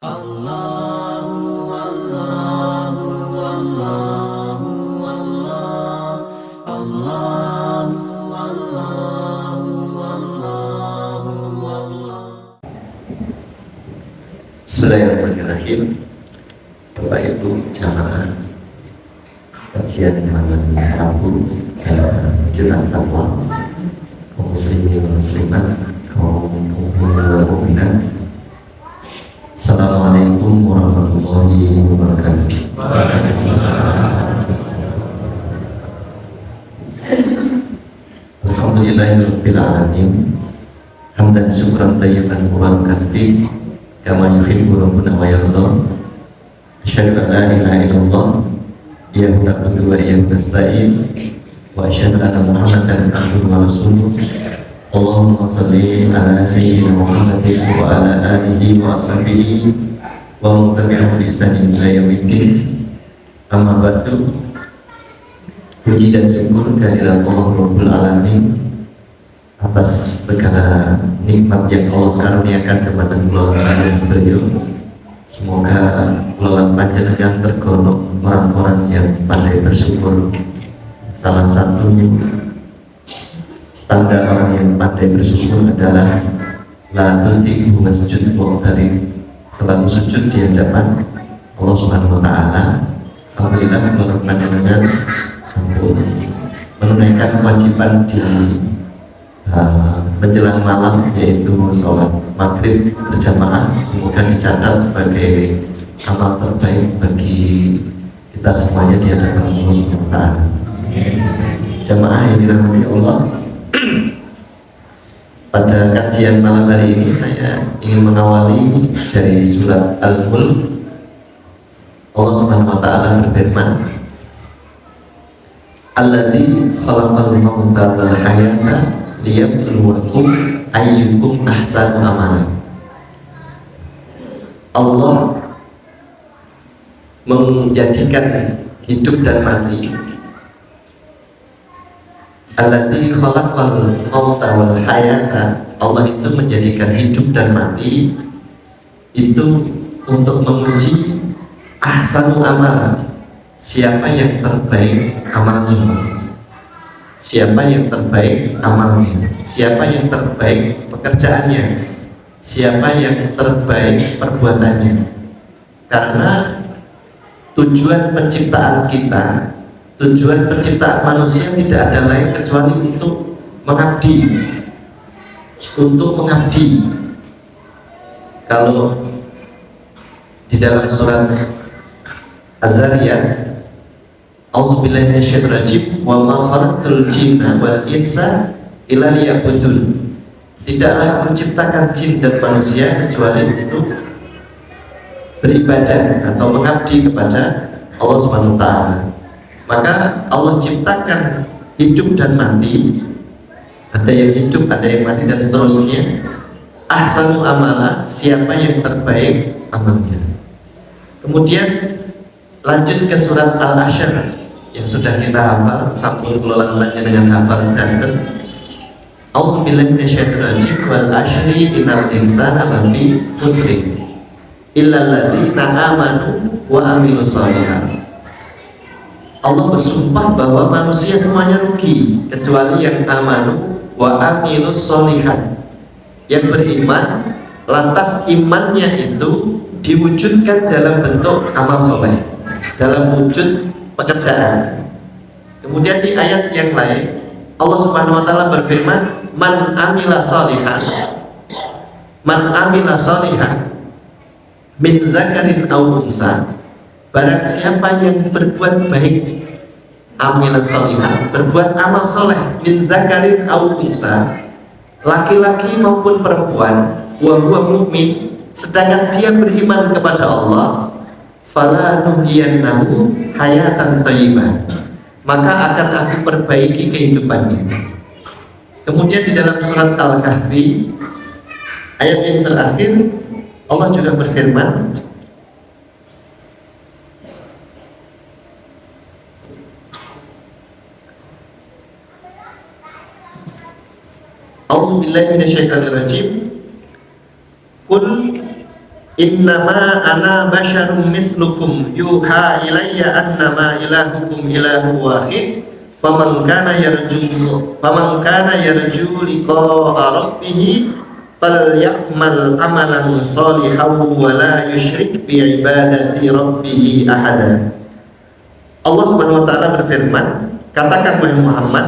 Allahu Allahu Allahu Allah Allahu Allahu Allahu Allah. Bismillahirrahmanirrahim. Bapak Ibu jamaah kajian malam Rabu Jelang Takwa, kaum muslimin muslimat, kaum mukminin wal mukminat. Assalamualaikum warahmatullahi wabarakatuh. Alhamdulillahirabbil alamin. Hamdan syukran thayyiban mubarakan fi kama yuhibbu rabbuna wa yarda. Asyhadu an la ilaha illallah iyyahu na'budu wa iyyahu nasta'in wa asyhadu anna Muhammadan abduhu wa rasuluh. Allahumma shalli ala sayyidina Muhammadin wa ala alihi wa ashabihi wa man tabi'ahum bi ihsanin ila yaumiddin. Amma ba'du. Puji dan syukur kehadirat Allah Rabbul Alamin atas segala nikmat yang Allah karuniakan kepada keluarga beliau. Semoga keluarga panjenengan tergolong orang-orang yang pandai bersyukur. Salah satunya tanda orang yang pandai bersyukur adalah la tuti'u masjud mu'tarib, selalu sujud di hadapan Allah Subhanahu wa taala. Alhamdulillah keluarga panjenengan sampun menunaikan kewajiban di menjelang malam, yaitu sholat maghrib berjamaah. Semoga dicatat sebagai amal terbaik bagi kita semuanya di hadapan Allah Subhanahu wa taala. Jamaah yang dirahmati Allah, pada kajian malam hari ini saya ingin mengawali dari surat Al-Mulk. Allah Subhanahu wa taala berfirman, Alladzi khalaqal mauta wal hayata liyabluwakum ayyukum ahsanu amala. Allah menjadikan hidup dan mati. Alladzi khalaqal mauta wal hayata, Allah itu menjadikan hidup dan mati itu untuk menguji ahsanu amala, siapa yang terbaik amalnya, siapa yang terbaik amalnya, siapa yang terbaik pekerjaannya, siapa yang terbaik perbuatannya. Karena tujuan penciptaan kita, tujuan penciptaan manusia tidak ada lain kecuali untuk mengabdi, untuk mengabdi. Kalau di dalam surat Az-Zariyat, A'udzubillahi minasyaitonir rajim, wa ma khalaqtul jinna wal insa illa liya'budun. Tidaklah aku ciptakan jin dan manusia kecuali untuk beribadah atau mengabdi kepada Allah Subhanahu wa taala. Maka Allah ciptakan hidup dan mati, ada yang hidup, ada yang mati, dan seterusnya. Ahsanu amala, siapa yang terbaik amalnya. Kemudian lanjut ke surat Al-Asyr yang sudah kita hafal, sampul kelola-kelolanya dengan hafal standar. A'udzubillahi minasyaitonir rajim, wal asyri innal insana lafi khusrin illal ladzina amanu wa amilus shalihat. Allah bersumpah bahwa manusia semuanya rugi kecuali yang amanu wa amilus shalihat, yang beriman lantas imannya itu diwujudkan dalam bentuk amal soleh, dalam wujud pekerjaan. Kemudian di ayat yang lain Allah Subhanahu wa taala berfirman, man amila shalihan min zakarin aw unsa, barang siapa yang berbuat baik, amilan shalihan, berbuat amal soleh, min zakarin aw unsa, laki-laki maupun perempuan, wa huwa mu'min, sedangkan dia beriman kepada Allah, fala nuhyiyannahu hayatan thayyibah, maka akan aku perbaiki kehidupannya. Kemudian di dalam surat Al-Kahfi ayat yang terakhir Allah juga berfirman, A'udzubillahi minasyaitonir rajim, Qul Innama ana basyarum mislukum yuha ilayya annama ilahukum ilahu wahid faman kana yarju liqa'a rabbih falyamal amalan shalihan wa la yusyrik bi ibadati rabbih ahada. Allah Subhanahu wa taala berfirman, katakan wahai Muhammad,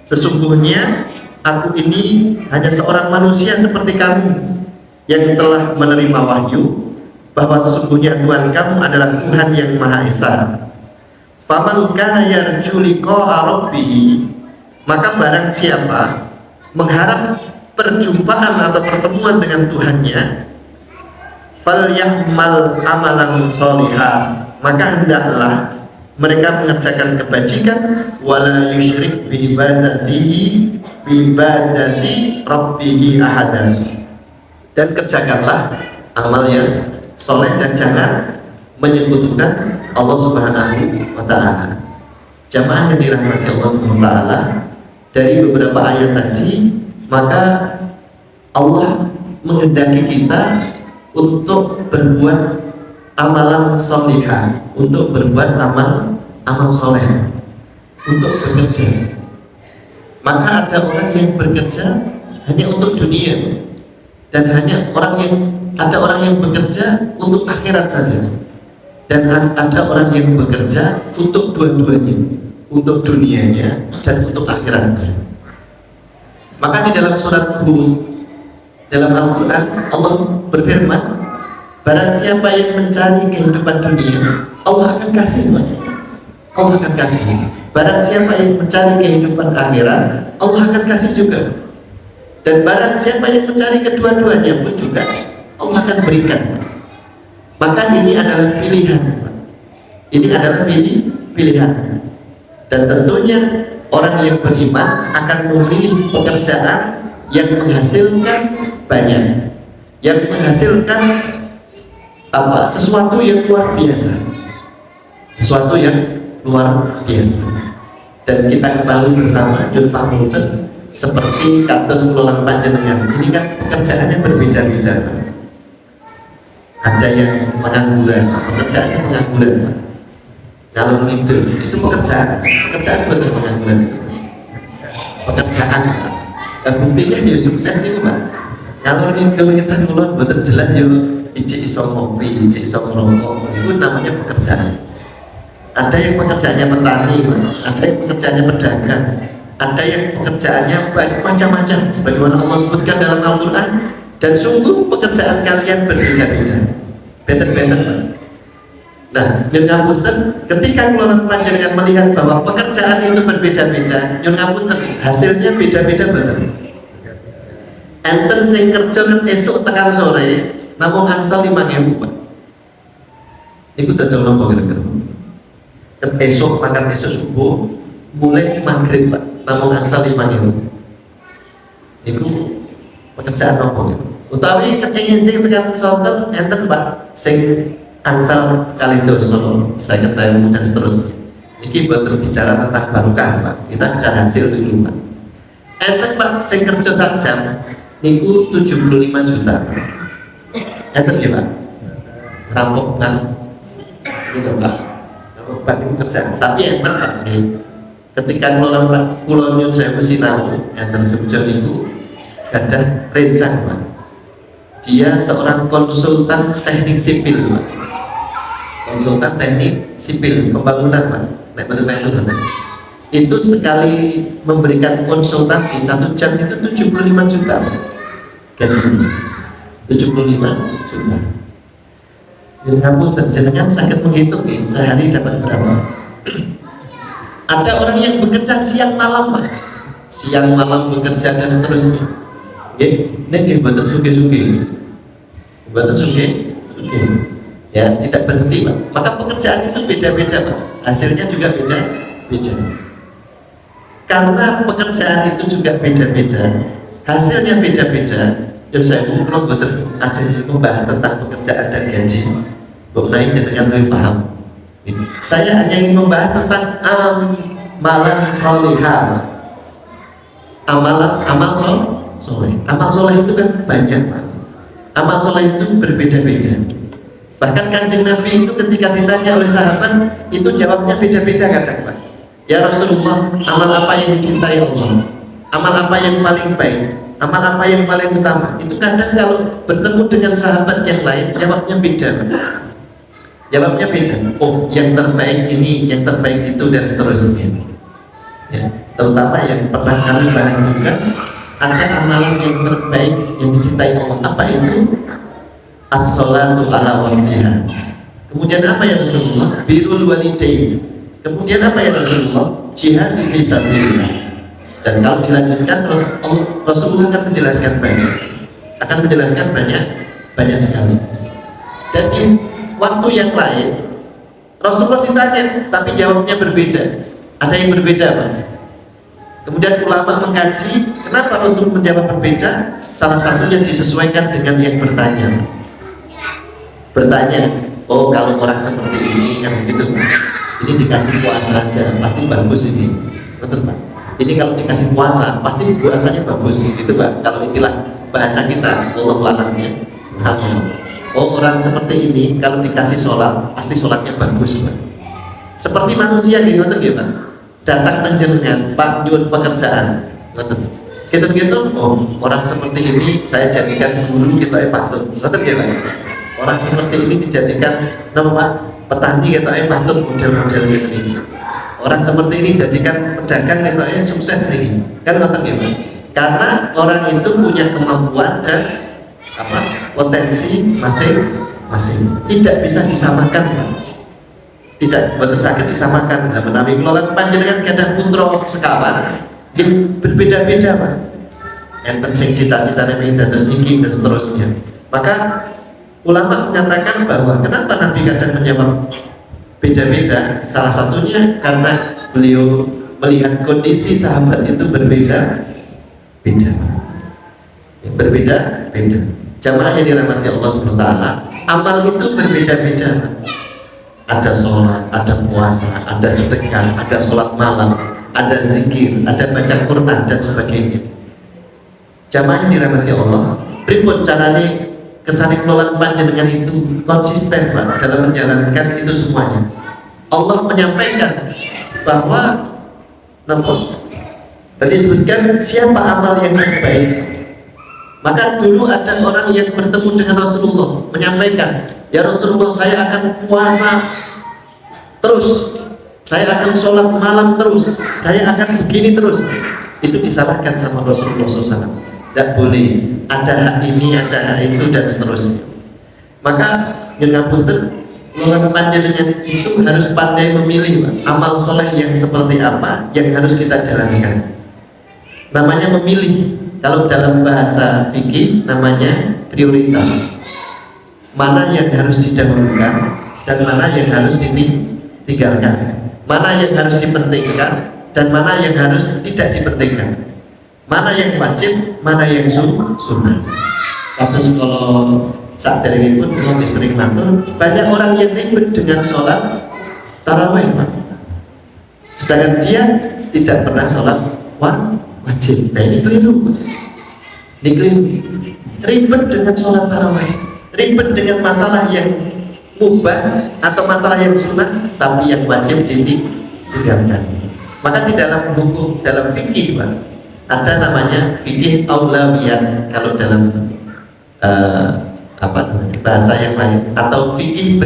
sesungguhnya aku ini hanya seorang manusia seperti kamu yang telah menerima wahyu bahwa sesungguhnya Tuhan kamu adalah Tuhan yang Maha Esa. Faman kana yarju liqa'a rabbih, maka barang siapa mengharap perjumpaan atau pertemuan dengan Tuhannya, falyahmal amalan sholihan, maka hendaklah mereka mengerjakan kebajikan, wala yusyrik bi ibadati rabbih ahadan, dan kerjakanlah amal yang soleh dan jangan menyekutukan Allah Subhanahu wa taala. Jamaah yang dirahmati Allah Subhanahu wa taala, dari beberapa ayat tadi maka Allah menghendaki kita untuk berbuat amalan solihah, untuk berbuat amal soleh, untuk bekerja. Maka ada orang yang bekerja hanya untuk dunia, dan ada orang yang bekerja untuk akhirat saja, dan ada orang yang bekerja untuk dua-duanya, untuk dunianya dan untuk akhiratnya. Maka di dalam surat Hud dalam Al-Quran Allah berfirman, barang siapa yang mencari kehidupan dunia, Allah akan kasih, Allah akan kasih. Barang siapa yang mencari kehidupan akhirat, Allah akan kasih juga. Dan barang siapa yang mencari kedua-duanya pun juga Allah akan berikan. Maka ini adalah pilihan. Ini adalah pilihan. Dan tentunya orang yang beriman akan memilih pekerjaan yang menghasilkan banyak, yang menghasilkan sesuatu yang luar biasa, sesuatu yang luar biasa. Dan kita ketahui bersama Yun Pamunten, seperti kados kula panjenengan ini kan pekerjaannya berbeda-beda. Ada yang pengangguran, pekerjaannya pengangguran. Kalau itu pekerjaan betul pengangguran itu. Pekerjaan, buktinya ya sukses itu Pak. Kalau itu kita ngulon betul jelas ya, ijik iso ngopi, ijik iso ngerokok, itu namanya pekerjaan. Ada yang pekerjaannya petani, ada yang pekerjaannya pedagang, ada yang pekerjaannya macam-macam sebagaimana Allah sebutkan dalam Al-Quran. Dan sungguh pekerjaan kalian berbeda-beda, beda-beda. Nah, nyun ngapunten, ketika kula panjenengan melihat bahwa pekerjaan itu berbeda-beda, nyun ngapunten, hasilnya beda-beda betul. Enten sing kerja esuk tekan sore, namung angsal 5.000 Pak. Iku dodol napa kira-kira? Esuk makan esuk subuh, mulai maghrib Pak, namung angsal 5.000. Iku pekerjaan apa? Utawi kecing-kecing tekan sonten enten Pak sing angsal kali doso, saya ketemu dan seterusnya. Ini buat berbicara tentang barokah Pak. Kita bicara hasil dulu Pak. Enten Pak sing kerja sajam niku 75 juta. Enten ya Pak. Rampok kan itu Pak. Rampok Pak itu kerja. Tapi enten Pak. Ketika kula nyun saya sinau enten Jogja niku gadah rencang Pak. Dia seorang konsultan teknik sipil Pak. Konsultan teknik sipil pembangunan Pak. Itu sekali memberikan konsultasi 1 jam itu 75 juta Pak. Gajinya 75 juta. Jadi kamu jenengan sakit menghitung nih, sehari dapat berapa? Ada orang yang bekerja siang malam Pak. Siang malam bekerja dan seterusnya. Ini buatan suge-suge, ya tidak berhenti Pak. Maka pekerjaan itu beda-beda Pak, hasilnya juga beda-beda. Karena pekerjaan itu juga beda-beda, hasilnya beda-beda. Dan saya belum membahas tentang pekerjaan dan gaji. Mengenai jenengan lebih paham. Saya hanya ingin membahas tentang amalan solihah, amal soleh. Amal soleh itu kan banyak Pak. Amal soleh itu berbeda-beda. Bahkan Kanjeng Nabi itu ketika ditanya oleh sahabat, itu jawabnya beda-beda kadang, Pak. Ya Rasulullah, amal apa yang dicintai Allah? Amal apa yang paling baik? Amal apa yang paling utama? Itu kadang kalau bertemu dengan sahabat yang lain, jawabnya beda, Pak. Jawabnya beda. Oh, yang terbaik ini, yang terbaik itu, dan seterusnya. Ya, terutama yang pernah kami bahas juga, ada amalan yang terbaik yang dicintai Allah. Apa itu? As-sholatu ala waqtiha. Kemudian apa ya Rasulullah? Birrul walidain. Kemudian apa ya Rasulullah? Jihad fi sabilillah. Dan kalau dilanjutkan, Rasulullah akan menjelaskan banyak. Akan menjelaskan banyak sekali. Dan di waktu yang lain Rasulullah ditanya, tapi jawabnya berbeda. Ada yang berbeda, Pak. Kemudian ulama mengkaji kenapa Rasul menjawab berbeda. Salah satunya disesuaikan dengan yang bertanya. Oh kalau orang seperti ini kan begitu, ini dikasih puasa aja pasti bagus ini, betul Pak. Ini kalau dikasih puasa pasti puasanya bagus, gitu Pak. Kalau istilah bahasa kita, wallahu a'lam ya. Oh orang seperti ini kalau dikasih sholat pasti sholatnya bagus, Pak. Seperti manusia gitu ya Pak. Datang tenjenengan Pak nyuwun pekerjaan, betul. Gitu. Oh orang seperti ini saya jadikan guru kita patut, betul ya Pak. Orang seperti ini dijadikan nama petani kita patut model-model gitu ini. Orang seperti ini jadikan pedagang kita sukses nih. Kan ngoten ya, Pak. Karena orang itu punya kemampuan dan potensi masing-masing. Tidak bisa disamakan, Pak. Tidak boten saged disamakan. Nah, menawi kula panjenengan gadah putra sekawan, berbeda-beda, Pak. Enten sing cita-citane pengen dados niki dan seterusnya. Maka ulama menyatakan bahwa kenapa Nabi kadang menjawab beda-beda, salah satunya karena beliau melihat kondisi sahabat itu berbeda-beda. Jamaah yang dirahmati Allah SWT, amal itu berbeda-beda. Ada sholat, ada puasa, ada sedekah, ada sholat malam, ada zikir, ada baca Quran dan sebagainya. Jamaah yang dirahmati Allah, pripun carane kesane kelolaan panjenengan itu konsisten Pak dalam menjalankan itu semuanya. Allah menyampaikan bahwa tadi sebutkan siapa amal yang terbaik. Maka dulu ada orang yang bertemu dengan Rasulullah menyampaikan, ya Rasulullah saya akan puasa terus, saya akan sholat malam terus, saya akan begini terus. Itu disalahkan sama Rasulullah SAW. Tidak boleh, ada hak ini, ada hak itu dan seterusnya. Maka ngapunten, ulama panjenengan itu harus pandai memilih Pak, amal soleh yang seperti apa yang harus kita jalankan. Namanya memilih. Kalau dalam bahasa fikih namanya prioritas. Mana yang harus didahulukan dan mana yang harus ditinggalkan. Mana yang harus dipentingkan dan mana yang harus tidak dipentingkan. Mana yang wajib, mana yang sunnah. Kados kalau saat ini pun mau sering matur, banyak orang yang ribet dengan sholat tarawih, Pak. Sedangkan dia tidak pernah sholat wajib. Nah ini keliru. Ini keliru. Ribet dengan sholat tarawih, ribet dengan masalah yang mubah atau masalah yang sunnah, tapi yang wajib ditinggalkan. Maka di dalam hukum, dalam fikih, Pak, ada namanya fikih aulawiyat kalau dalam bahasa yang lain, atau fikih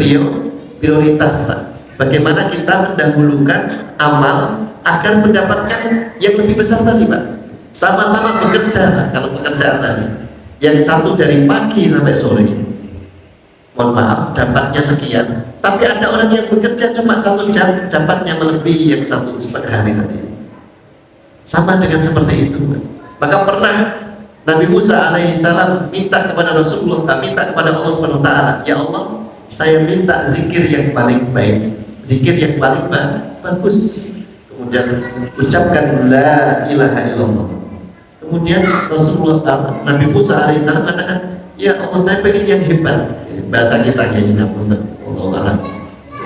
prioritas Pak. Bagaimana kita mendahulukan amal agar mendapatkan yang lebih besar tadi Pak. Sama-sama bekerja Pak, kalau pekerjaan tadi yang satu dari pagi sampai sore, mohon maaf dapatnya sekian, tapi ada orang yang bekerja cuma 1 jam dapatnya melebihi yang 1,5 hari tadi. Sama dengan seperti itu. Maka pernah Nabi Musa alaihissalam minta kepada Rasulullah, minta kepada Allah SWT, ya Allah, saya minta zikir yang paling baik, zikir yang paling bagus. Kemudian ucapkan la ilaha illallah. Kemudian Rasulullah, Nabi Musa alaihissalam katakan, ya Allah saya pengen yang hebat. Bahasa kita ini Allah,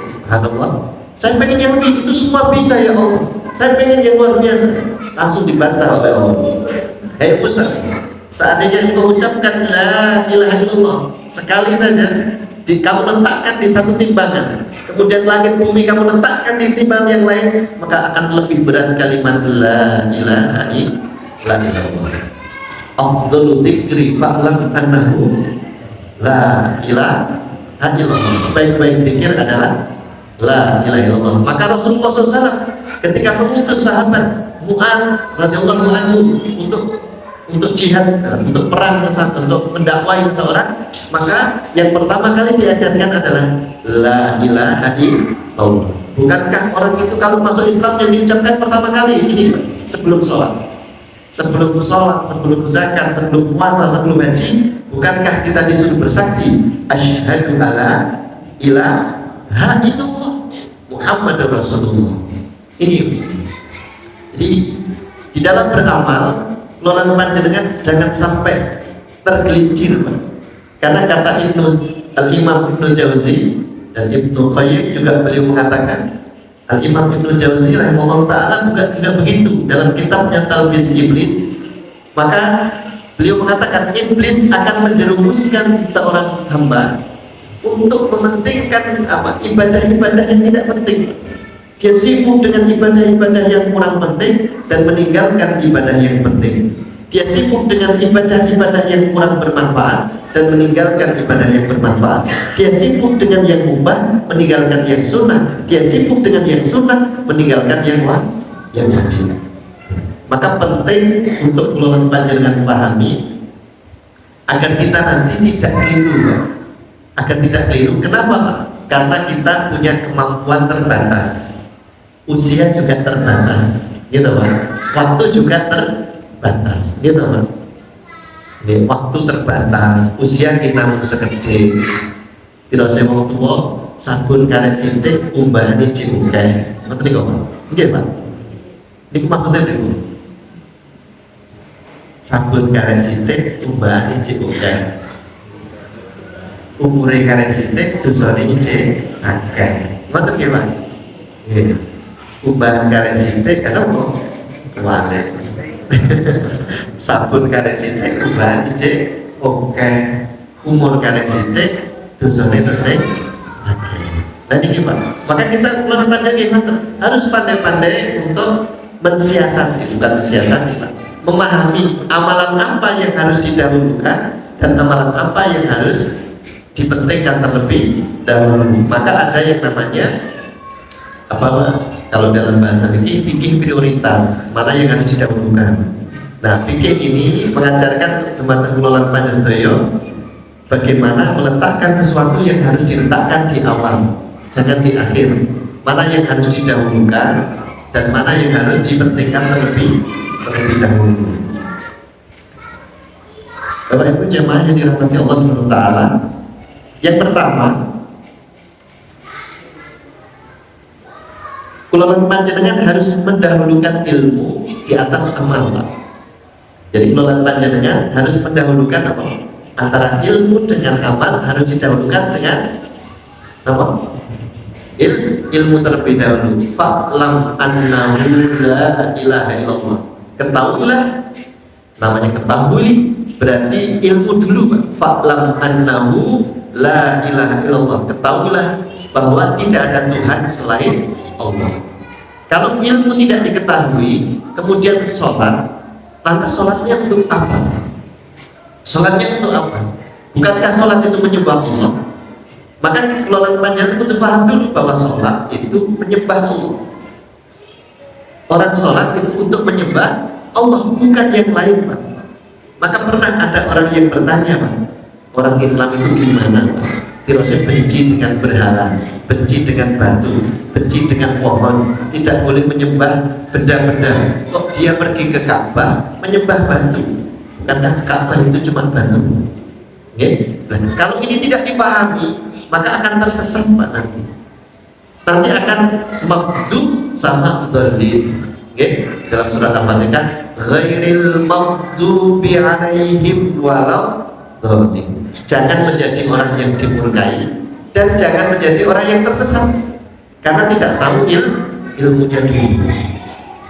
subhanallah, saya pengen yang lebih, itu semua bisa ya Allah, saya pengen yang luar biasa. Langsung dibantah oleh Allah. Hei Musa, Seandainya engkau ucapkan la ilaha illallah sekali saja, kamu letakkan di satu timbangan, kemudian langit bumi kamu letakkan di timbangan yang lain, maka akan lebih berat kalimat la ilaha illallah. Afdhalu dzikri fa'lam annahu la ilaha illallah. Sebaik-baik zikir adalah la ilaha illallah. Maka Rasulullah SAW ketika mengutus sahabat Mu'adz radhiyallahu anhu untuk jihad, untuk perang, untuk mendakwai seseorang, maka yang pertama kali diajarkan adalah la ilaha illallah. Bukankah orang itu kalau masuk Islam yang diucapkan pertama kali ini sebelum sholat, sebelum zakat, sebelum puasa, sebelum haji, bukankah kita disuruh bersaksi asyhadu alla ilaha illallah Muhammadur Rasulullah? Ini jadi di dalam beramal kelolaan panjenengan jangan sampai tergelincir, Pak. Karena kata Al-Imam Ibnu Jauzi dan Ibnu Qayyim juga beliau mengatakan, Al-Imam Ibnu Jauzi rahimahullah ta'ala juga begitu dalam kitabnya Talbis Iblis. Maka beliau mengatakan iblis akan menjerumuskan seorang hamba untuk mementingkan ibadah-ibadah yang tidak penting. Dia sibuk dengan ibadah-ibadah yang kurang penting dan meninggalkan ibadah yang penting. Dia sibuk dengan ibadah-ibadah yang kurang bermanfaat dan meninggalkan ibadah yang bermanfaat. Dia sibuk dengan yang mubah, meninggalkan yang sunnah. Dia sibuk dengan yang sunnah, meninggalkan yang wajib. Maka penting untuk kelolaan panjenengan pahami agar kita nanti tidak keliru, Pak. Agar tidak keliru. Kenapa, Pak? Karena kita punya kemampuan terbatas. Usia juga terbatas, gitu Pak. Waktu juga terbatas, gitu Pak. Waktu terbatas, usia kita mau segede. Tidak saya mau tua, sabun karek sintik, umbahane cimukai. Ngerti kok Pak? Nggih Pak. Ini maksudnya itu. Sabun karek sintik, umbahane cimukai. Umure karek sintik, dosane ijek akeh. Ngerti nggih Pak? Nggih. Ubahan karek sintek kan apa? Kuare. Sabun karek sintek ubahan ijek oke. Umur karek sintek dosane tesih akeh. Nah ini Pak. Maka kita keluar panjang harus pandai-pandai untuk mensiasati, bukan mensiasati Pak. Memahami amalan apa yang harus didahulukan dan amalan apa yang harus dipentingkan terlebih dahulu. Maka ada yang namanya apa Pak? Kalau dalam bahasa fikih prioritas, mana yang harus didahulukan. Nah, fikih ini mengajarkan teman-teman kelolaan panjenengan bagaimana meletakkan sesuatu yang harus diletakkan di awal, jangan di akhir. Mana yang harus didahulukan dan mana yang harus dipentingkan terlebih dahulu. Bapak Ibu jemaah yang dirahmati Allah Subhanahu wa taala, yang pertama, kelolaan panjenengan harus mendahulukan ilmu di atas amal, Pak. Jadi kelolaan panjenengan harus mendahulukan apa? Antara ilmu dengan amal harus didahulukan dengan apa? Ilmu terlebih dahulu. Fa'lam annahu la ilaha illallah. Ketahuilah, namanya ketahui berarti ilmu dulu, Pak. Fa'lam annahu la ilaha illallah. Ketahuilah bahwa tidak ada Tuhan selain Allah. Kalau ilmu tidak diketahui, kemudian sholat, lantas sholatnya untuk apa? Sholatnya untuk apa? Bukankah sholat itu menyembah Allah? Maka kelolaan panjenengan butuh paham dulu bahwa sholat itu menyembah Allah. Orang sholat itu untuk menyembah Allah, bukan yang lain, Pak. Maka pernah ada orang yang bertanya, Pak, orang Islam itu gimana? Tidak benci dengan berhala, benci dengan batu, benci dengan pohon, tidak boleh menyembah benda-benda. Kok dia pergi ke Ka'bah menyembah batu? Karena Ka'bah itu cuma batu. Okay? Nah, kalau ini tidak dipahami, maka akan tersesat Pak nanti. Nanti akan maghdub sama zalim. Okay? Dalam surat Al-Fatihah, ghairil maghdubi alaihim walau dhalim. Jangan menjadi orang yang dimurkai dan jangan menjadi orang yang tersesat karena tidak tahu ilmunya dulu.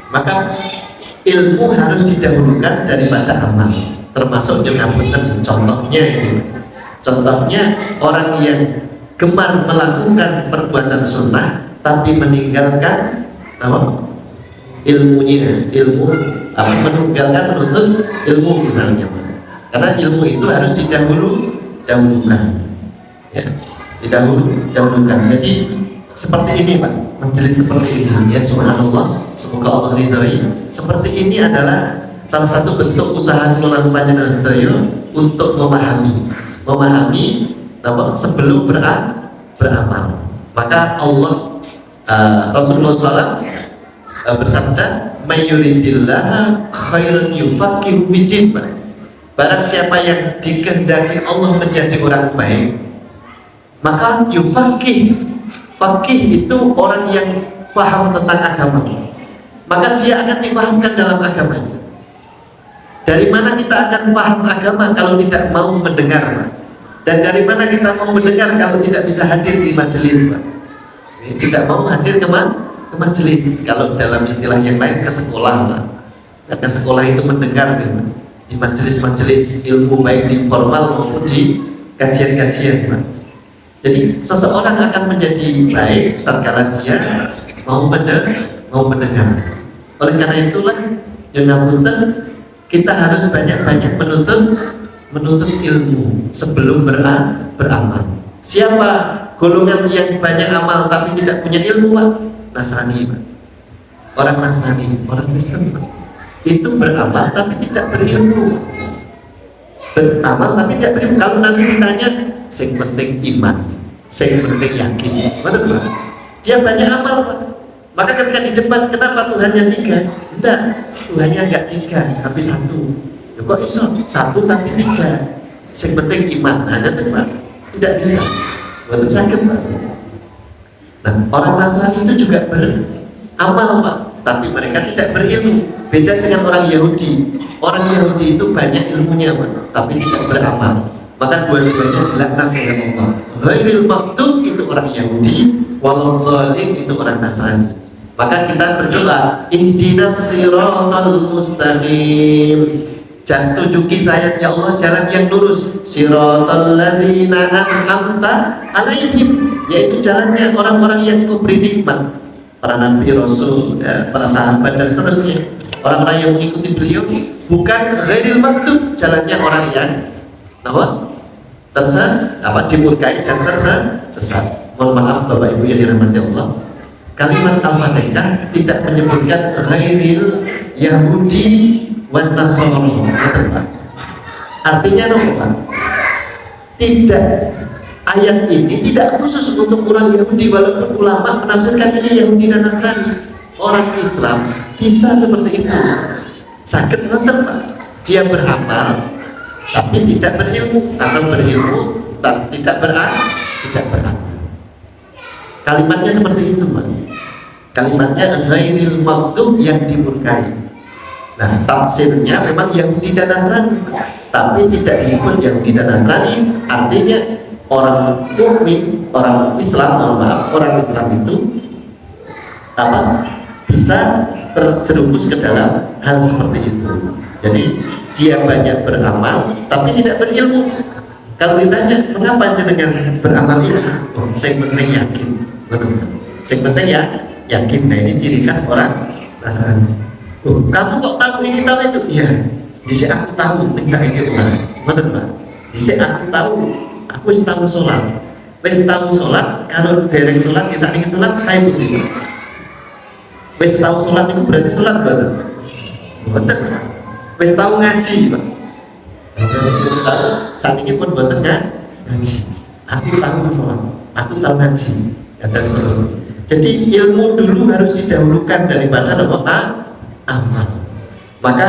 Maka ilmu harus didahulukan daripada amal. termasuk juga contohnya ini. Contohnya orang yang gemar melakukan perbuatan sunnah tapi meninggalkan apa? Ilmunya, meninggalkan menuntut ilmu misalnya. Karena ilmu itu harus didahulukan, ya, didahulukan. Jadi seperti ini Pak, majelis seperti ini ya, subhanallah, semoga Allah ridhoi. Seperti ini adalah salah satu bentuk usaha kula panjenengan sedaya untuk memahami sebelum beramal. Maka Allah Rasulullah SAW bersabda, "Mayyuridillah khairan yufaqihu fiddin." Barang siapa yang dikehendaki Allah menjadi orang baik, maka yufaqih. Faqih itu orang yang paham tentang agama, maka dia akan dipahamkan dalam agamanya. Dari mana kita akan paham agama kalau tidak mau mendengar? Dan dari mana kita mau mendengar kalau tidak bisa hadir di majelis? Tidak mau hadir ke majelis. Kalau dalam istilah yang lain ke sekolah. Karena sekolah itu mendengar di majelis-majelis ilmu, baik di formal maupun di kajian-kajian. Jadi seseorang akan menjadi baik tatkala dia mau mendengar. Oleh karena itulah kita harus banyak-banyak menuntut ilmu sebelum beramal. Siapa golongan yang banyak amal tapi tidak punya ilmu, Pak? Nasrani, Pak. Orang Nasrani, orang Kristen, Pak. Itu beramal tapi tidak berilmu. Beramal tapi tidak berilmu. Kalau nanti ditanya, yang penting iman, yang penting yakin, betul Pak? Dia banyak amal, Pak. Maka ketika di debat, kenapa Tuhannya 3? Enggak, Tuhannya enggak 3, tapi 1. Ya, kok iso? 1 tapi 3. Yang penting iman. Nah, itu Pak, tidak bisa. Betul sakit, Pak. Nah, orang Nasrani itu juga beramal, Pak, tapi mereka tidak berilmu. Beda dengan orang Yahudi. Orang Yahudi itu banyak ilmunya, Pak, tapi tidak beramal. Maka dua-duanya dilaknat oleh Allah. Ghairil maghdubi itu orang Yahudi, waladhdallin itu orang Nasrani. Maka kita berdoa, ihdinas siratal mustaqim. Tunjuki saya ya Allah jalan yang lurus, siratal ladzina an'amta alaihim, yaitu jalannya orang-orang yang Kau beri nikmat, para nabi, rasul, ya, para sahabat dan seterusnya. Orang-orang yang mengikuti beliau, bukan ghairil maghdub, jalannya orang yang dimurkai dan tersesat. Mohon maaf Bapak Ibu yang dirahmati Allah, kalimat Al-Fatihah tidak menyebutkan ghairil Yahudi wan Nasrani. Artinya Pak, tidak, ayat ini tidak khusus untuk orang Yahudi, walaupun ulama menafsirkan ini Yahudi dan Nasrani. Orang Islam bisa seperti itu, sakit nonton Pak, dia beramal tapi tidak berilmu, atau berilmu dan tidak beramal. Kalimatnya seperti itu, Pak. Kalimatnya ghairil maghdub, yang dimurkai. Nah, tafsirnya memang Yahudi dan Nasrani, tapi tidak disebut Yahudi dan Nasrani. Artinya orang mukmin, orang Islam, orang Islam itu bisa terjerumus ke dalam hal seperti itu. Jadi dia banyak beramal tapi tidak berilmu. Kalau ditanya mengapa jenengan beramal itu, yang penting yakin, betul. Yang penting ya yakin. Nah, ini ciri khas orang Nasrani. Kamu kok tahu ini tahu itu? Ya, disini aku tahu, misalnya gitu, betul Pak. Disini aku tahu, aku wis tahu sholat, kalau dereng sholat, kisah ini sholat saya begitu. Wis tahu sholat itu berarti sholat, betul. Betul. Wis tahu ngaji, Pak. Saat ini pun buatan ngaji. Aku tahu sholat, aku tahu ngaji, dan seterusnya. Jadi ilmu dulu harus didahulukan daripada amal. Maka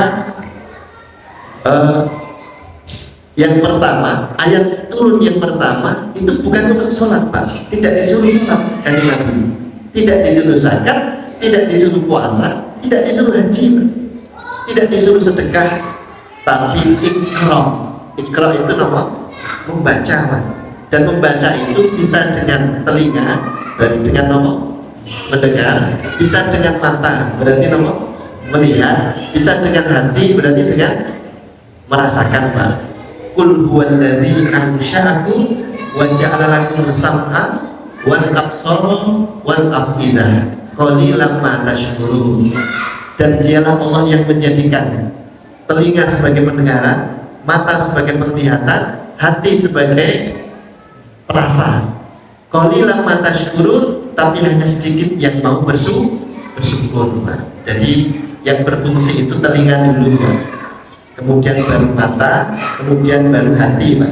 yang pertama, ayat turun yang pertama itu bukan untuk sholat, Pak. Tidak disuruh sholat, kanjeng Nabi. Tidak disuruh zakat, tidak disuruh puasa, tidak disuruh haji, Pak. Tidak disuruh sedekah, tapi ikra itu membaca, Pak. Dan membaca itu bisa dengan telinga, berarti dengan mendengar, bisa dengan mata, berarti melihat, bisa dengan hati, berarti dengan merasakan Pak. Qul huwallazi ansha'akum wa ja'ala lakum sam'a wal absara wal afidah qalilan ma tashkurun. Dan dialah Allah yang menjadikan telinga sebagai pendengaran, mata sebagai penglihatan, hati sebagai perasa. Qalilan ma tashkurun, tapi hanya sedikit yang mau bersyukur Pak. Jadi yang berfungsi itu telinga dulu Pak, kemudian baru mata, kemudian baru hati Pak.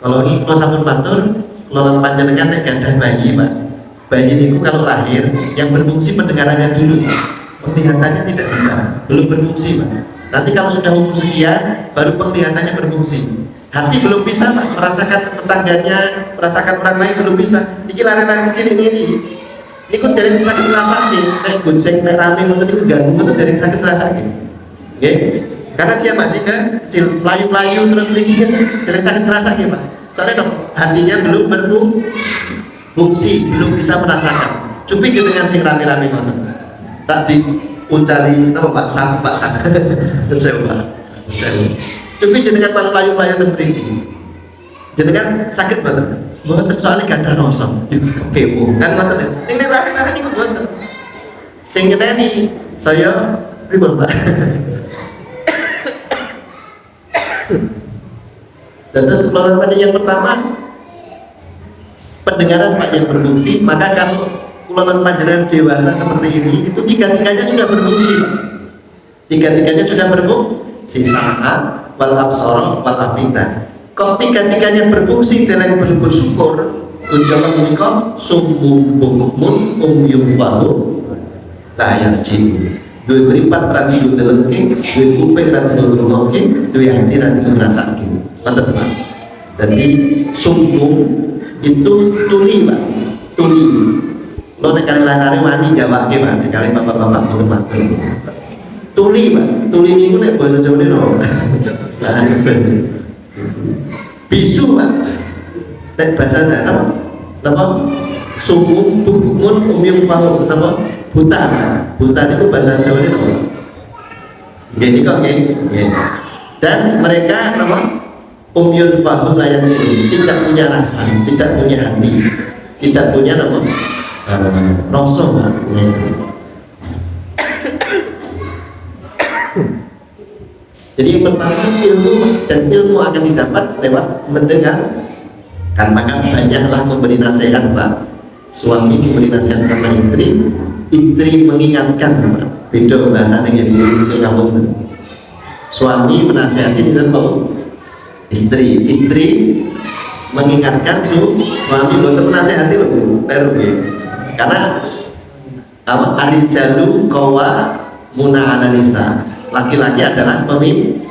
Kalau ini kalau sampun matur, kalau panjenengan nek gadah bayi Pak, bayi itu kalau lahir yang berfungsi pendengarannya dulu Pak. Penglihatannya tidak bisa, belum berfungsi Pak. Nanti kalau sudah umur sekian, baru penglihatannya berfungsi. Hati belum bisa Pak, merasakan tetangganya, merasakan orang lain belum bisa. Ini lari-lari kecil ini kok jadi sakit rasanya, naik gonceng, naik rame, itu ganggu, itu jadi sakit rasanya. Oke? Karena dia masih kecil, layu-layu terus begini, jadi sakit rasanya Pak. Soalnya dong, hatinya belum berfungsi, belum bisa merasakan. Cupi dengan sing rame-rame ngoten. Tadi uncali apa Pak? Pak Sak. Saya Pak. Cupi jenengan layu-layu terus begini. Jenengan sakit banget. Buatan soalnya gak ada rasa. Oke Bu, kan buatan ini rakyat-rakyat ini buatan sehingga ini saya ribut Pak. Dan terus keluaran pada yang pertama pendengaran Pak yang berfungsi. Maka kalau keluaran panjenengan dewasa seperti ini, itu tiga-tiganya sudah berfungsi Pak. Tiga-tiganya sudah berfungsi, sam'a wal absara wal afidah. Kok tiga-tiganya berfungsi dalam bersyukur, ucapan menika sumbung bukmun umyum falu layar jin. Dua beripat rati delengke, dua kuping rati ngomongke, dua hati rati ngrasake. Mantap Pak. Jadi sumbung itu tuli Pak, tuli. Lo nek kali lanare wani jawabke Pak, nek kali bapak-bapak hormat. Tuli Pak, tuli niku nek basa Jawa no. Lah bisu Pak, nek bahasa Arab napa sumu bukmun umyum fahu napa buta, buta itu bahasa Jawa napa gini kok gini. Dan mereka napa umyun fahu layan sini, tidak punya rasa, tidak punya hati, tidak punya napa rasa Pak. Jadi yang pertama ilmu, dan ilmu akan didapat lewat mendengar. Kan maka banyaklah memberi nasihat Pak. Suami memberi nasihat sama istri, istri mengingatkan Pak. Beda bahasa dengan kamu. Suami menasihati Pak. Istri mengingatkan suami untuk menasihati loh. Karena arijalu kawa muna ala nisa. Laki-laki adalah pemimpin.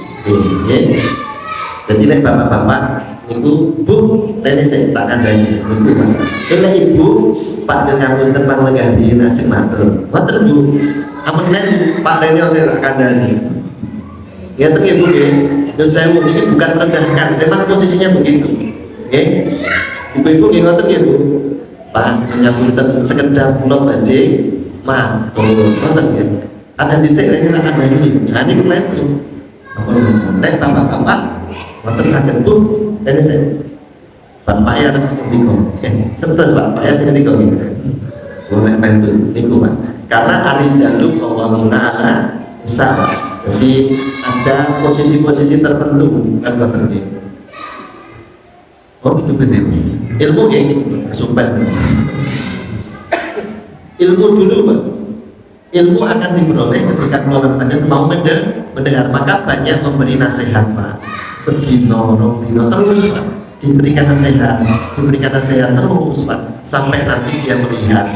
Jadi nek bapak-bapak niku Bu, rene sing tak kandhani niku Pak. Nek ibu Pak dengan teman legari ajeng matur. Matur Bu. Amun nek Pak Rene saya tak kandhani. Ngeten nggih Bu nggih. Nun sewu ini bukan merendahkan, memang posisinya begitu. Nggih. Ibu-ibu nggih ngoten nggih Bu. Pak nyambutan sekedap kula badhe matur. Ngoten nggih. Ada di sini ini tak ada ini, hanya kalian tuh. Nek bapak-bapak, waktu sakit tuh, ini saya. Bapak ya anak ketika, sebentar Pak ya ketika gitu. Boleh bantu, niku Pak. Karena arijalu qawwamuna ala nisa. Jadi ada posisi-posisi tertentu kan tertentu. Oh itu benar. Ilmu kayak gitu, sumpah. Ilmu dulu Pak. Ilmu akan diperoleh ketika keluarga banyak mau mendengar. Maka banyak memberi nasihat Pak. Sedino, dino terus Pak, diberikan nasihat terus Pak, sampai nanti dia melihat.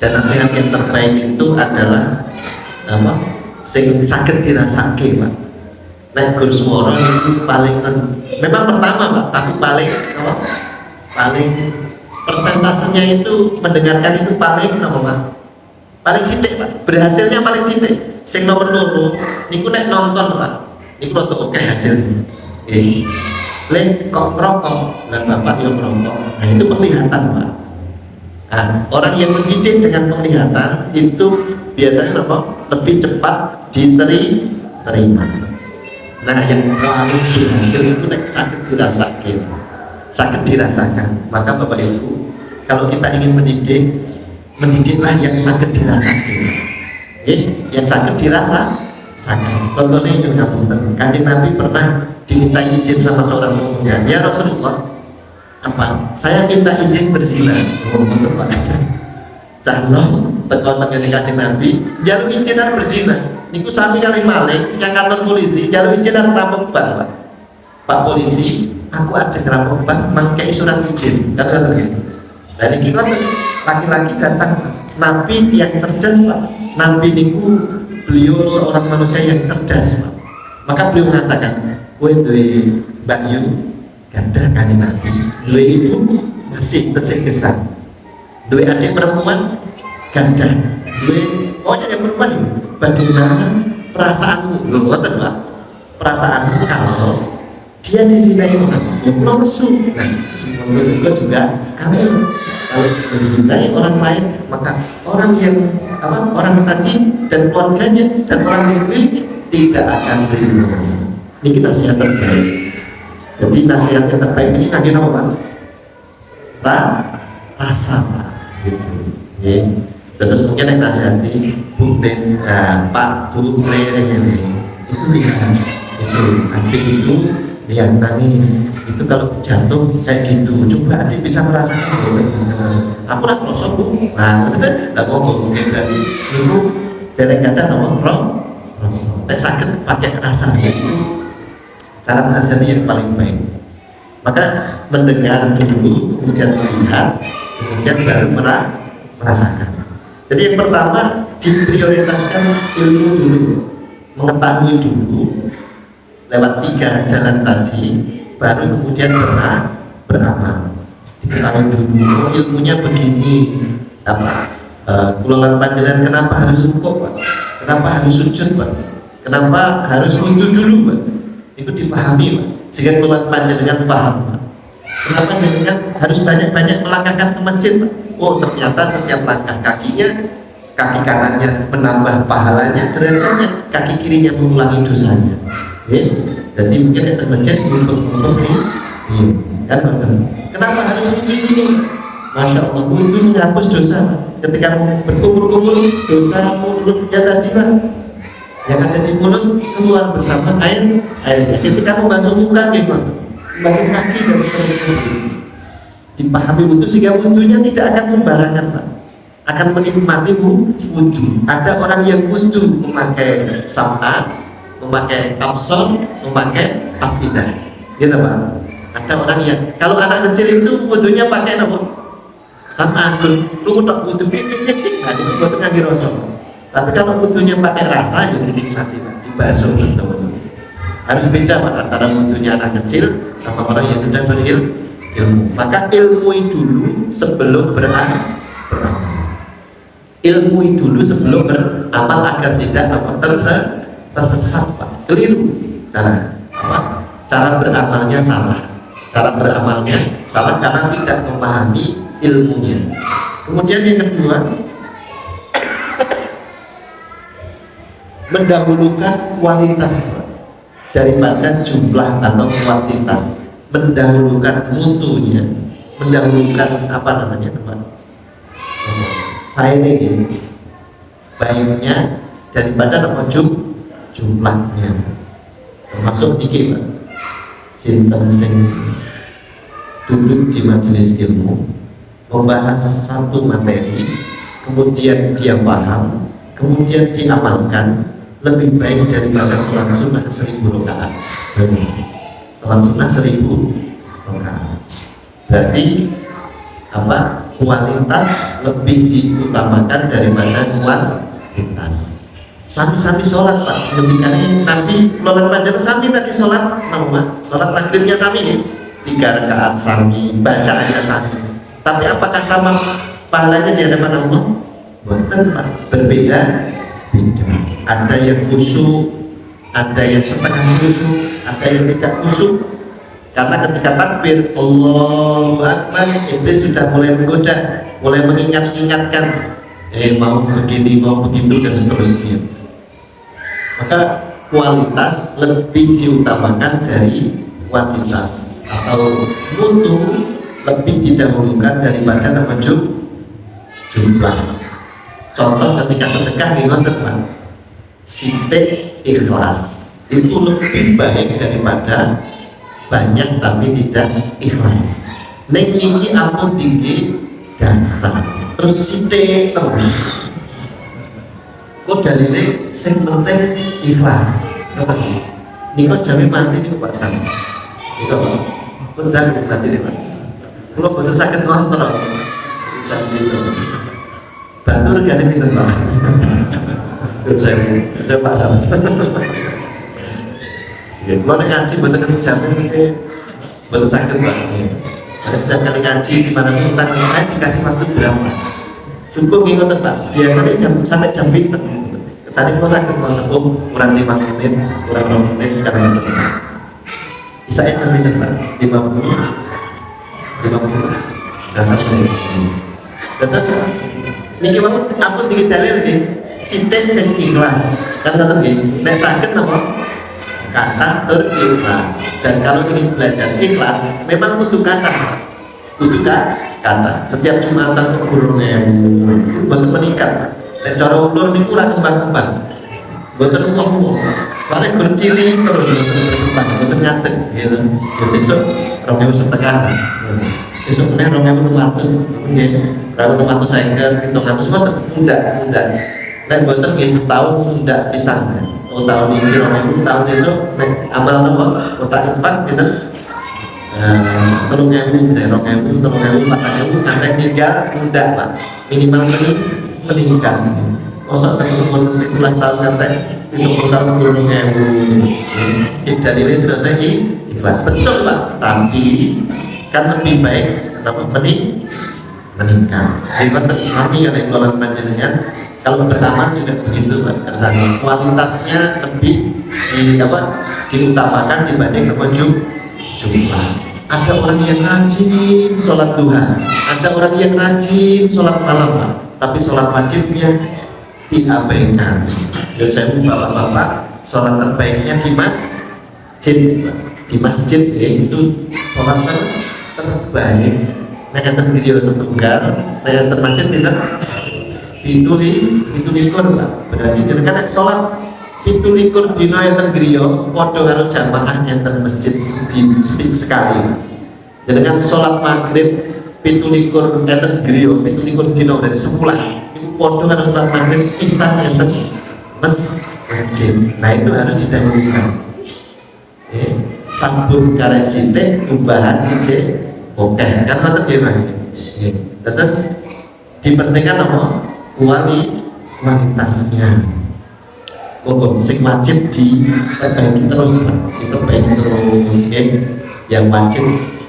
Dan nasihat yang terbaik itu adalah apa? Sing sakit dirasake Pak. Nek gur swara itu paling memang pertama Pak, tapi paling apa? Paling persentasenya itu mendengarkan itu paling apa Pak? Paling sidik Pak, berhasilnya paling sidik. Sing nomor loro niku nek nonton Pak, niku rada oke hasilnya. Le kok rokok, lah bapak yang merokok. Nah itu penglihatan Pak. Nah, orang yang mendidik dengan penglihatan itu biasanya apa? Lebih cepat diterima. Nah, yang paling berhasil itu nek sakit dirasakan. Maka Bapak Ibu, kalau kita ingin mendidik, mendidiklah yang sakit dirasakan. Yang sakit dirasakan. Contohnya yang ngapunten, Kanjeng Nabi pernah diminta izin sama seorang pemuda. Ya Rasulullah, apa? Saya minta izin berzina. Oh, betul Pak. Calon tekan Kanjeng Nabi, jalur izinan berzina. Niku sami kali maling yang kantor polisi jalur izinan rampok bank Pak polisi, aku ajak rampok bank mangkei surat izin kan gitu. Dan ini kan laki-laki datang, Nabi yang cerdas Pak. Nabi niku beliau seorang manusia yang cerdas Pak. Maka beliau mengatakan, kowe duwe Mbakyu gadah Kanjeng Nabi, duwe ibu masih tesih gesang, duwe adik perempuan gadah, duwe pokoknya yang perempuan itu. Bagaimana perasaanmu? Loh, ngoten Pak. Perasaanmu kalau dia dicintai orang, ya pulau mesum. Nah, semoga juga kami kalau mencintai orang lain, maka orang yang orang tadi dan keluarganya dan orang istri tidak akan rindu. Ini nasihat terbaik. Jadi nasihat yang terbaik ini kaki apa Pak? Rasa Pak. Gitu. Ya. Terus mungkin yang nasihati Pak Bu lereng ini itu lihat itu adik itu lihat nangis itu kalau jatuh kayak gitu coba adik bisa merasakan aku nak rosok Bu nah nggak ngomong mungkin berarti itu delegatan nomor rosok sakit pakai rasa itu cara menasihati yang paling baik. Maka mendengar dulu kemudian melihat kemudian baru merasakan. Jadi yang pertama diprioritaskan ilmu dulu, mengetahui dulu lewat 3 jalan tadi, baru kemudian beramal. Diketahui dulu ilmunya begini, pulangan panjenengan kenapa harus rukuk Pak? Kenapa harus sujud Pak? Kenapa harus wudhu dulu Pak? Itu dipahami Pak, sehingga pulangan panjenengan paham Pak. Kenapa jenengan harus banyak-banyak melangkahkan ke masjid Pak? Oh ternyata setiap langkah kakinya, kaki kanannya menambah pahalanya, derajatnya, kaki kirinya mengulangi dosanya. Jadi mungkin yang masjid untuk ini, kan? Kenapa harus wudhu dulu? Masya Allah, wudhu menghapus dosa. Ketika berkumpul-kumpul dosa mulutnya tadi Pak, yang ada di mulut keluar bersama airnya. Ketika membasuh muka gimana? Membasuh kaki dan seterusnya. Dipahami wudhu sehingga wudhunya tidak akan sembarangan Pak, akan menikmati wudhu. Ada orang yang wudhu memakai sam'a, memakai kapsul, memakai afidah, gitu Pak. Ada orang yang kalau anak kecil itu wudhunya pakai apa? Sam'a, lu tak wudhu pipik, nah itu buat ngaji rosok. Tapi kalau wudhunya pakai rasa ya dinikmati Pak, dibasuh gitu. Harus beda Pak antara wudhunya anak kecil sama orang yang sudah berilmu. Maka ilmui dulu sebelum beramal. Ilmui dulu sebelum beramal agar tidak tersesat Pak. Keliru cara beramalnya salah. Cara beramalnya salah karena tidak memahami ilmunya. Kemudian yang kedua, mendahulukan kualitas daripada jumlah atau kuantitas, mendahulukan mutunya, mendahulukan saya ini baiknya daripada jumlahnya. Termasuk ini Pak, sinten sing duduk di majelis ilmu membahas satu materi, kemudian dia paham, kemudian diamalkan, lebih baik daripada sholat sunnah 1000 rakaat. Sholat sunnah 1000 rakaat. Berarti kualitas lebih diutamakan daripada kuantitas. Sami-sami sholat Pak. Ketika ini Nabi pulangan panjenengan sami tadi sholat sholat maghribnya sami ya? 3 rakaat sami, bacaannya sami. Tapi apakah sama pahalanya di hadapan Allah? Bukan Pak, berbeda. Ada yang khusyuk, ada yang setengah khusyuk, ada yang tidak khusyuk. Karena ketika takbir Allahu Akbar, iblis sudah mulai menggoda, mulai mengingatkan mau begini, mau begitu dan seterusnya. Maka kualitas lebih diutamakan dari kuantitas, atau mutu lebih didahulukan daripada nama jumlah. Contoh ketika sedekah nih ngoten Pak, sithik ikhlas itu lebih baik daripada banyak tapi tidak ikhlas. Ning iki ampun tinggi dasar terus sithik terus. Kok dalile sing penting ikhlas. Ngoten. Niku jame mati niku Pak Sam. Niku pun jan mati niku. Kula boten saged ngontrol. Jam itu. Batu regane pinten Pak? Saya Pak Sam. Ya, kalau ngaji boten jam ini boten saged Pak. Ada setiap kali ngaji di mana pun tangan saya dikasih waktu berapa? Cukup ngoten Pak. Biasanya sampai jam pinten. Kesane kok saged wonten kurang 5 menit, kurang 2 menit karena itu. Bisa jam pinten Pak? 50. Dasar menit. Terus niki aku tinggi dalil nggih, sithik sing ikhlas. Kan ngoten nggih. Nek saged napa? Kata terikhlas. Dan kalau ingin belajar ikhlas, memang kudu kata. Kudu kata. Setiap Jumatan kok gurune boten meningkat. Nek cara ulur niku ora kembang-kembang. Boten umum. Soale gur cili terus boten berkembang, boten ngadeg gitu. Ya sesuk 2.500. Sesuk meneh 2.600 nggih. 2.650, 700 boten mudah. Nek boten nggih setahun mudah pisan. Oh tahun ini 2.000, tahun besok nek amal napa? Kota infak gitu. 3.000, 2.000, 4.000 sampai tinggal mudah Pak. Minimal meningkat. Masa teman-teman 15 tahun sampai 70 tahun 2.000. Dalilnya terus lagi ikhlas betul Pak. Tapi kan lebih baik apa meningkat. Hebat kami oleh kolam panjenengan. Kalau beramal juga begitu Pak, kesannya kualitasnya lebih diutamakan dibanding jumlah. Ada orang yang rajin sholat duha, ada orang yang rajin sholat malam Pak, tapi sholat wajibnya diabaikan. Ya saya bapak-bapak, sholat terbaiknya di masjid itu sholat terbaik. Nah yang terdiri setunggal, nah yang termasjid itu likur Pak. Berarti jenengan sholat itu likur dino enten griya padha karo jamaah enten masjid sekali. Jenengan sholat maghrib 17 enten griya 17 dino dari sebulan. Itu padha karo sholat maghrib pisan enten masjid. Nah itu harus didahulukan. Sambung karek sithik umbahan ije oke kan ngoten nggih Pak. Terus dipentingkan apa? Kualitasnya. Pokok sing wajib diperbaiki terus Pak. Diperbaiki terus ya. Yang wajib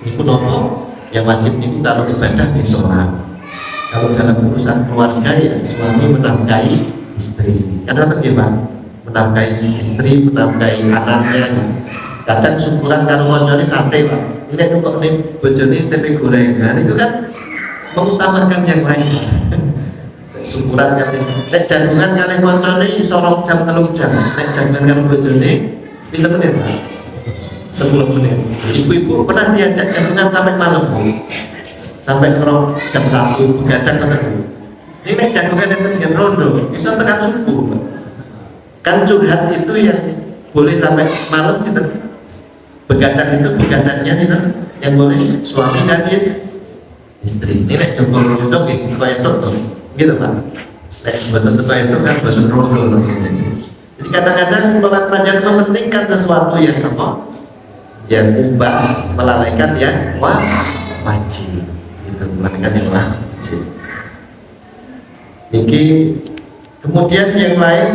itu nopo? Yang wajib itu kalau ibadah di sholat. Kalau dalam urusan keluarga ya suami menafkahi istri. Karena ngerti Pak, menafkahi istri, menafkahi anaknya. Kadang syukuran karo kancane sate Pak. Ini kok nih bojone tempe goreng. Nah itu kan mengutamakan yang lain. Syukuran kali nek jagungan kali koncone iso 2 jam 3 jam, nek jagungan karo bojone pinten menit Pak? 10 menit. Ibu-ibu pernah diajak jagungan sampai malam sampai jam 1 begadang ngoten. Ini nek jagungan enten rondo bisa tekan subuh. Kan curhat itu yang boleh sampai malam sinten? Begadang itu begadangnya sinten? Yang boleh suami dan istri. Ini nek jempol rondo wis kok esuk to. Gitu Pak. Nek mboten teko esuk kan mboten rondo. Jadi kadang-kadang sholat panjang mementingkan sesuatu yang apa? Yang ubah, melalaikan yang wajib. Itu melalaikan yang wajib. Niki kemudian yang lain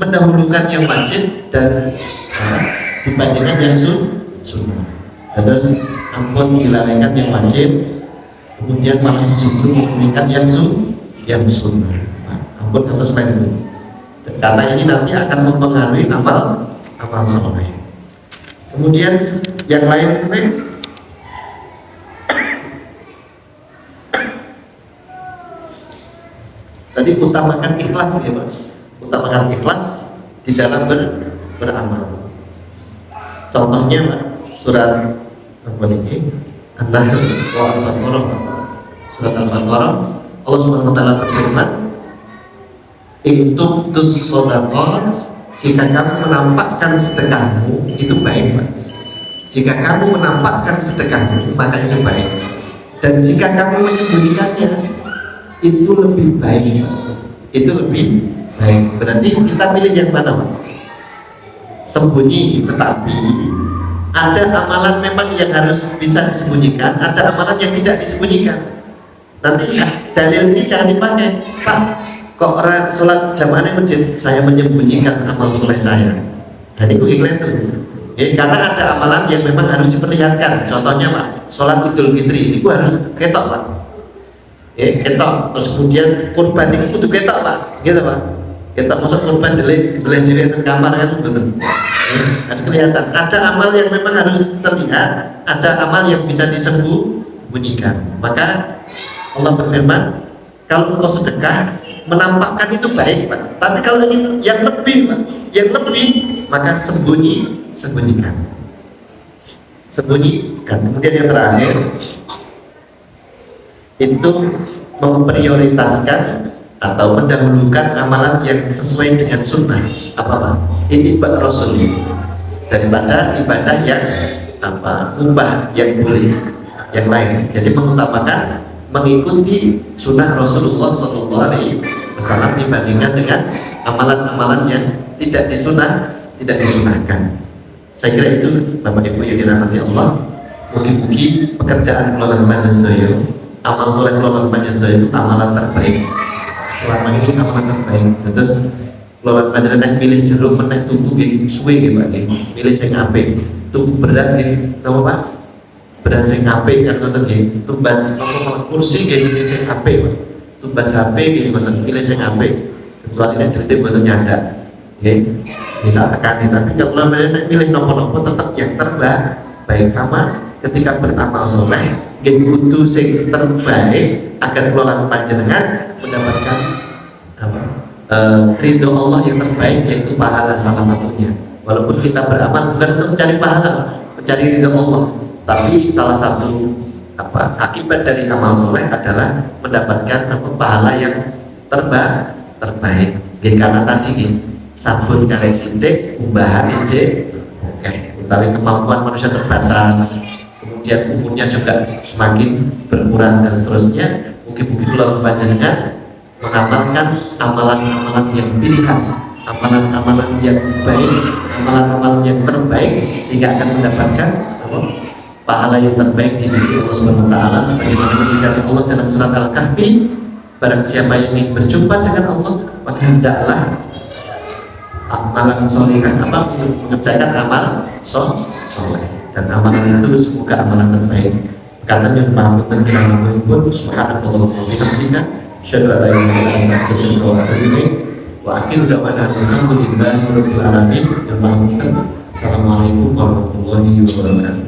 mendahulukan yang wajib dan dibandingkan yang sunnah. Terus ampun dilalaikan yang wajib, kemudian malah justru menginginkan yang sunnah. Ampun atas lain itu. Karena ini nanti akan mempengaruhi amal soleh. Kemudian yang lain tadi utamakan ikhlas ya Mas. Utamakan ikhlas di dalam beramal. Contohnya Pak, surat apa ini? An-Nahl wa Al-Baqarah. Surat Al-Baqarah Allah Subhanahu wa taala berfirman, "In tubdus shadaqat," jika kamu menampakkan sedekahmu itu baik Pak. Jika kamu menampakkan sedekahmu maka itu baik. Dan jika kamu menyembunyikannya itu lebih baik. Itu lebih baik. Berarti kita pilih yang mana Pak? Sembunyi, tetapi ada amalan memang yang harus bisa disembunyikan, ada amalan yang tidak disembunyikan. Nanti ya, dalil ini jangan dipakai, Pak. Kok orang sholat jamaah di masjid, saya menyembunyikan amal soleh saya. Dan itu iklan tuh. Karena ada amalan yang memang harus diperlihatkan. Contohnya Pak, sholat Idul Fitri itu harus ketok Pak. Ketok. Terus kemudian kurban itu kudu ketok Pak, gitu Pak. Ketok masuk kurban belajar kamar kan betul. Harus kelihatan. Ada amal yang memang harus terlihat, ada amal yang bisa disembunyikan. Maka Allah berfirman, kalau engkau sedekah menampakkan itu baik Pak. Tapi kalau ingin yang lebih Pak, yang lebih maka sembunyikan. Kemudian yang terakhir itu memprioritaskan atau mendahulukan amalan yang sesuai dengan sunnah apa Pak? Ittiba Rasul daripada ibadah yang mubah yang boleh yang lain. Jadi mengutamakan mengikuti sunnah Rasulullah SAW dibandingkan dengan amalan-amalan yang tidak disunahkan. Saya kira itu Bapak Ibu yang dirahmati Allah. Mugi-mugi pekerjaan kelolaan majelis doyo, amal soleh kelolaan majelis doyo itu amalan terbaik. Selama ini amalan terbaik. Terus kelolaan majelis doyo milih jeruk menek tuku suwe gitu Pak. Milih sing apik. Tuku beras nih, nama Pak? Beras sing apik kan ngoten nggih. Tumbas kursi nggih sing apik Pak. Tumbas HP nggih ngoten milih sing apik. Kecuali nek duite mboten nyandak. Bisa tekani, tapi kalau milih nomor-nomor tetap yang terbaik. Sama ketika beramal soleh butuh yang terbaik agar kelolaan panjenengan mendapatkan ridho Allah yang terbaik, yaitu pahala salah satunya. Walaupun kita beramal bukan untuk mencari pahala, mencari ridho Allah, tapi salah satu akibat dari amal soleh adalah mendapatkan pahala yang terbaik. Karena tadi sabun karek sidik, umbahan ije, tapi kemampuan manusia terbatas, kemudian umurnya juga semakin berkurang dan seterusnya. Mungkin kalau panjenengan mengamalkan amalan-amalan yang pilihan, amalan-amalan yang baik, amalan-amalan yang terbaik, sehingga akan mendapatkan pahala yang terbaik di sisi Allah Subhanahu wa taala, sebagaimana dikatakan Allah dalam surat Al-Kahfi, barang siapa yang ingin berjumpa dengan Allah, maka hendaklah amalan solihan, mengerjakan amal soleh, dan amalan itu semoga amalan terbaik. Karena yang maha penting pun subhanallah wa bihamdika asyhadu an la ilaha illa anta astaghfiruka wa atubu ilaik wa akhiru da'wana alhamdulillahi rabbil alamin. Yang maha penting. Assalamualaikum warahmatullahi wabarakatuh.